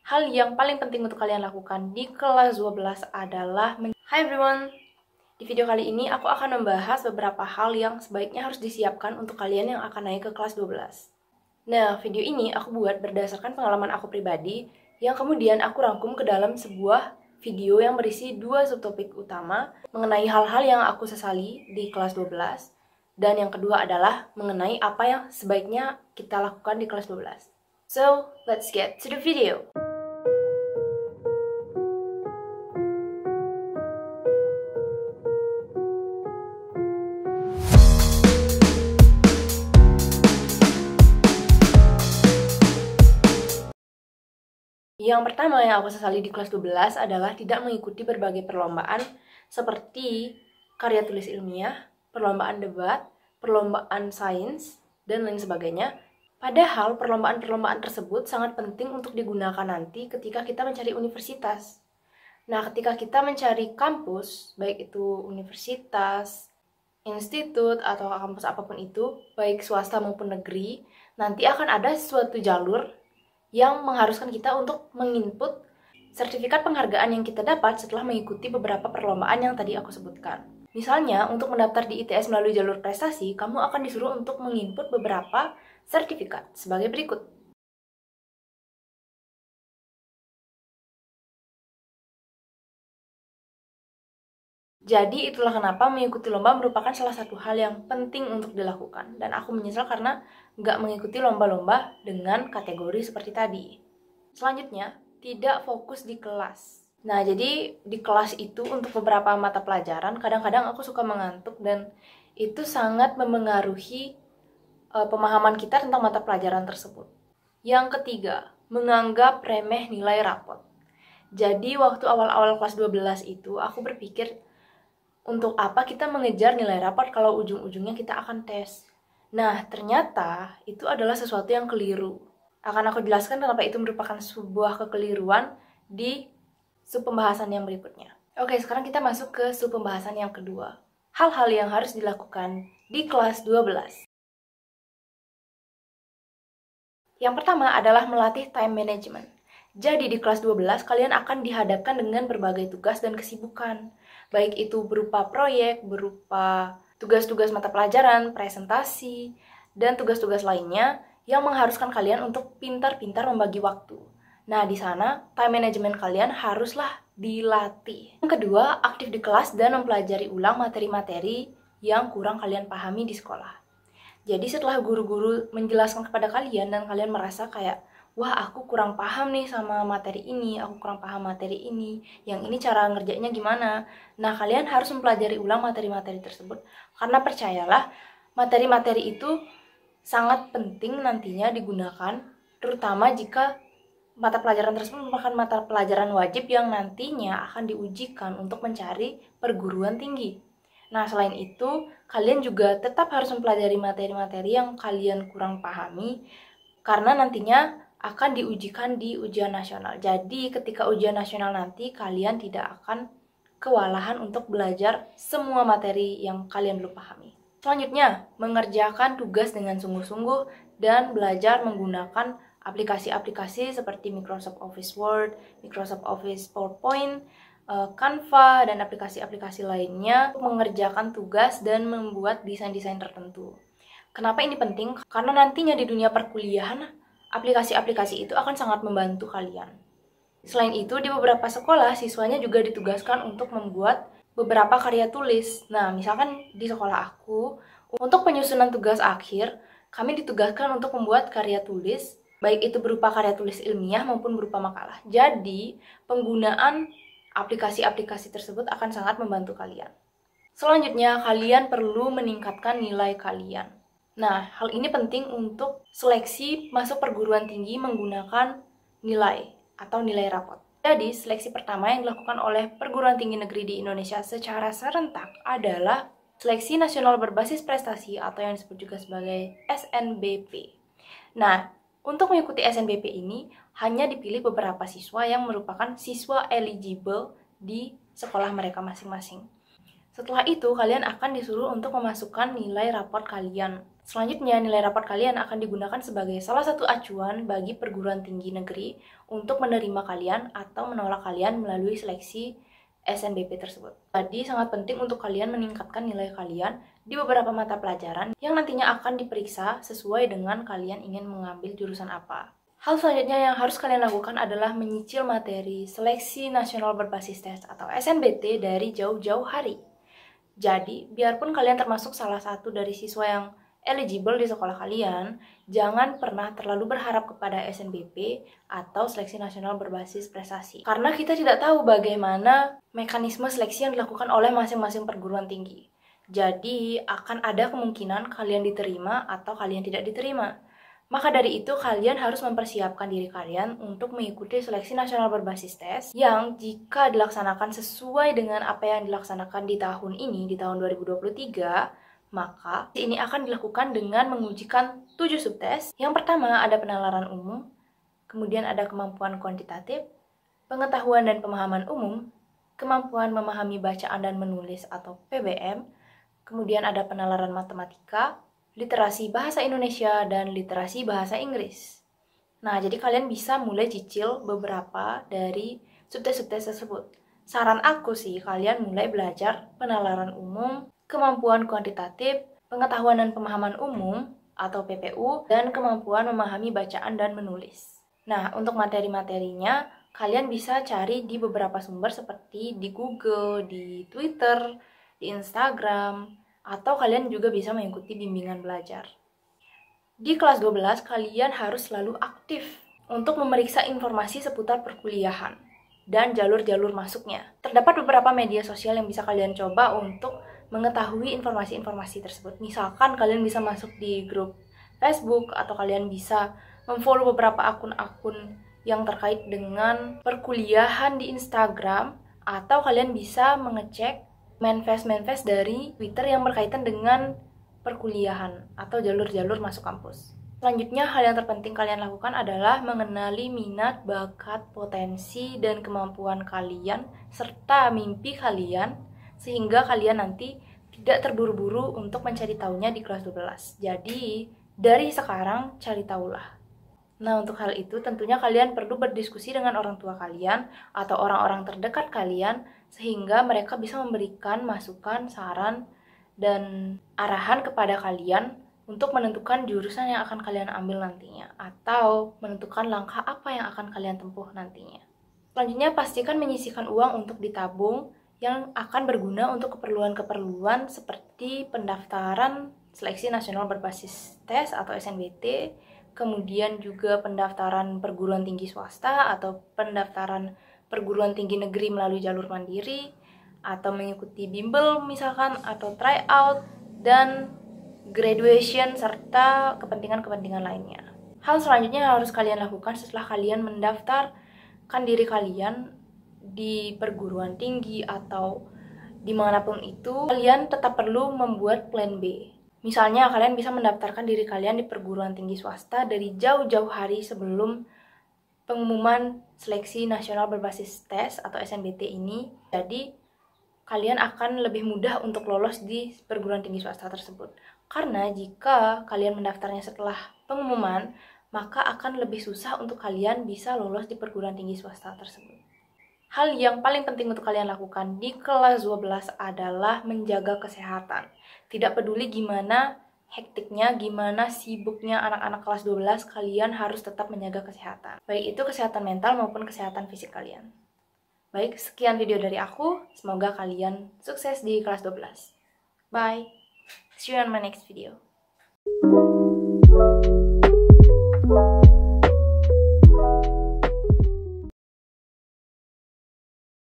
hal yang paling penting untuk kalian lakukan di kelas 12 adalah Hi everyone! Di video kali ini aku akan membahas beberapa hal yang sebaiknya harus disiapkan untuk kalian yang akan naik ke kelas 12. Nah, video ini aku buat berdasarkan pengalaman aku pribadi yang kemudian aku rangkum ke dalam sebuah video yang berisi 2 subtopik utama mengenai hal-hal yang aku sesali di kelas 12, dan yang kedua adalah mengenai apa yang sebaiknya kita lakukan di kelas 12. So, let's get to the video! Yang pertama yang aku sesali di kelas 12 adalah tidak mengikuti berbagai perlombaan seperti karya tulis ilmiah, perlombaan debat, perlombaan sains, dan lain sebagainya. Padahal perlombaan-perlombaan tersebut sangat penting untuk digunakan nanti ketika kita mencari universitas. Nah, ketika kita mencari kampus, baik itu universitas, institut, atau kampus apapun itu, baik swasta maupun negeri, nanti akan ada suatu jalur yang mengharuskan kita untuk menginput sertifikat penghargaan yang kita dapat setelah mengikuti beberapa perlombaan yang tadi aku sebutkan. Misalnya, untuk mendaftar di ITS melalui jalur prestasi, kamu akan disuruh untuk menginput beberapa sertifikat sebagai berikut. Jadi itulah kenapa mengikuti lomba merupakan salah satu hal yang penting untuk dilakukan. Dan aku menyesal karena nggak mengikuti lomba-lomba dengan kategori seperti tadi. Selanjutnya, tidak fokus di kelas. Nah, jadi di kelas itu untuk beberapa mata pelajaran, kadang-kadang aku suka mengantuk dan itu sangat memengaruhi pemahaman kita tentang mata pelajaran tersebut. Yang ketiga, menganggap remeh nilai rapot. Jadi waktu awal-awal kelas 12 itu aku berpikir, untuk apa kita mengejar nilai rapot kalau ujung-ujungnya kita akan tes? Nah, ternyata itu adalah sesuatu yang keliru. Akan aku jelaskan kenapa itu merupakan sebuah kekeliruan di sub pembahasan yang berikutnya. Oke, sekarang kita masuk ke sub pembahasan yang kedua. Hal-hal yang harus dilakukan di kelas 12. Yang pertama adalah melatih time management. Jadi di kelas 12 kalian akan dihadapkan dengan berbagai tugas dan kesibukan. Baik itu berupa proyek, berupa tugas-tugas mata pelajaran, presentasi, dan tugas-tugas lainnya yang mengharuskan kalian untuk pintar-pintar membagi waktu. Nah, di sana time management kalian haruslah dilatih. Yang kedua, aktif di kelas dan mempelajari ulang materi-materi yang kurang kalian pahami di sekolah. Jadi setelah guru-guru menjelaskan kepada kalian dan kalian merasa kayak, wah aku kurang paham nih sama materi ini, aku kurang paham materi ini, yang ini cara ngerjainnya gimana. Nah, kalian harus mempelajari ulang materi-materi tersebut, karena percayalah, materi-materi itu sangat penting nantinya digunakan, terutama jika mata pelajaran tersebut merupakan mata pelajaran wajib yang nantinya akan diujikan untuk mencari perguruan tinggi. Nah, selain itu, kalian juga tetap harus mempelajari materi-materi yang kalian kurang pahami, karena nantinya akan diujikan di ujian nasional. Jadi, ketika ujian nasional nanti, kalian tidak akan kewalahan untuk belajar semua materi yang kalian belum pahami. Selanjutnya, mengerjakan tugas dengan sungguh-sungguh dan belajar menggunakan aplikasi-aplikasi seperti Microsoft Office Word, Microsoft Office PowerPoint, Canva, dan aplikasi-aplikasi lainnya untuk mengerjakan tugas dan membuat desain-desain tertentu. Kenapa ini penting? Karena nantinya di dunia perkuliahan, aplikasi-aplikasi itu akan sangat membantu kalian. Selain itu, di beberapa sekolah, siswanya juga ditugaskan untuk membuat beberapa karya tulis. Nah, misalkan di sekolah aku, untuk penyusunan tugas akhir, kami ditugaskan untuk membuat karya tulis, baik itu berupa karya tulis ilmiah maupun berupa makalah. Jadi, penggunaan aplikasi-aplikasi tersebut akan sangat membantu kalian. Selanjutnya, kalian perlu meningkatkan nilai kalian. Nah, hal ini penting untuk seleksi masuk perguruan tinggi menggunakan nilai atau nilai rapot. Jadi, seleksi pertama yang dilakukan oleh perguruan tinggi negeri di Indonesia secara serentak adalah Seleksi Nasional Berbasis Prestasi atau yang disebut juga sebagai SNBP. Nah, untuk mengikuti SNBP ini, hanya dipilih beberapa siswa yang merupakan siswa eligible di sekolah mereka masing-masing. Setelah itu, kalian akan disuruh untuk memasukkan nilai raport kalian Selanjutnya, nilai raport kalian akan digunakan sebagai salah satu acuan bagi perguruan tinggi negeri untuk menerima kalian atau menolak kalian melalui seleksi SNBP tersebut. Jadi, sangat penting untuk kalian meningkatkan nilai kalian di beberapa mata pelajaran yang nantinya akan diperiksa sesuai dengan kalian ingin mengambil jurusan apa. Hal selanjutnya yang harus kalian lakukan adalah menyicil materi Seleksi Nasional Berbasis Tes atau SNBT dari jauh-jauh hari. Jadi, biarpun kalian termasuk salah satu dari siswa yang eligible di sekolah kalian, jangan pernah terlalu berharap kepada SNBP atau Seleksi Nasional Berbasis Prestasi. Karena kita tidak tahu bagaimana mekanisme seleksi yang dilakukan oleh masing-masing perguruan tinggi. Jadi, akan ada kemungkinan kalian diterima atau kalian tidak diterima. Maka dari itu, kalian harus mempersiapkan diri kalian untuk mengikuti Seleksi Nasional Berbasis Tes yang jika dilaksanakan sesuai dengan apa yang dilaksanakan di tahun ini, di tahun 2023, maka ini akan dilakukan dengan mengujikan 7 subtes. Yang pertama ada penalaran umum, kemudian ada kemampuan kuantitatif, pengetahuan dan pemahaman umum, kemampuan memahami bacaan dan menulis atau PBM, kemudian ada penalaran matematika, literasi bahasa Indonesia, dan literasi bahasa Inggris. Nah, jadi kalian bisa mulai cicil beberapa dari subtes-subtes tersebut. Saran aku sih, kalian mulai belajar penalaran umum, kemampuan kuantitatif, pengetahuan dan pemahaman umum atau PPU, dan kemampuan memahami bacaan dan menulis. Nah, untuk materi-materinya, kalian bisa cari di beberapa sumber seperti di Google, di Twitter, di Instagram, atau kalian juga bisa mengikuti bimbingan belajar. Di kelas 12, kalian harus selalu aktif untuk memeriksa informasi seputar perkuliahan dan jalur-jalur masuknya. Terdapat beberapa media sosial yang bisa kalian coba untuk mengetahui informasi-informasi tersebut. Misalkan kalian bisa masuk di grup Facebook atau kalian bisa memfollow beberapa akun-akun yang terkait dengan perkuliahan di Instagram, atau kalian bisa mengecek manifest dari Twitter yang berkaitan dengan perkuliahan atau jalur-jalur masuk kampus. Selanjutnya, hal yang terpenting kalian lakukan adalah mengenali minat, bakat, potensi, dan kemampuan kalian serta mimpi kalian, sehingga kalian nanti tidak terburu-buru untuk mencari tahunya di kelas 12. Jadi, dari sekarang cari tahulah. Nah, untuk hal itu tentunya kalian perlu berdiskusi dengan orang tua kalian atau orang-orang terdekat kalian, sehingga mereka bisa memberikan masukan, saran, dan arahan kepada kalian untuk menentukan jurusan yang akan kalian ambil nantinya, atau menentukan langkah apa yang akan kalian tempuh nantinya. Selanjutnya, pastikan menyisihkan uang untuk ditabung yang akan berguna untuk keperluan-keperluan seperti pendaftaran Seleksi Nasional Berbasis Tes atau SNBT, kemudian juga pendaftaran perguruan tinggi swasta atau pendaftaran perguruan tinggi negeri melalui jalur mandiri, atau mengikuti bimbel misalkan, atau tryout, dan graduation, serta kepentingan-kepentingan lainnya. Hal selanjutnya yang harus kalian lakukan setelah kalian mendaftarkan diri kalian di perguruan tinggi atau dimanapun itu, kalian tetap perlu membuat plan B. Misalnya, kalian bisa mendaftarkan diri kalian di perguruan tinggi swasta dari jauh-jauh hari sebelum pengumuman Seleksi Nasional Berbasis Tes atau SNBT ini. Jadi, kalian akan lebih mudah untuk lolos di perguruan tinggi swasta tersebut. Karena jika kalian mendaftarnya setelah pengumuman, maka akan lebih susah untuk kalian bisa lolos di perguruan tinggi swasta tersebut. Hal yang paling penting untuk kalian lakukan di kelas 12 adalah menjaga kesehatan. Tidak peduli gimana hektiknya, gimana sibuknya anak-anak kelas 12, kalian harus tetap menjaga kesehatan. Baik itu kesehatan mental maupun kesehatan fisik kalian. Baik, sekian video dari aku. Semoga kalian sukses di kelas 12. Bye. See you on my next video.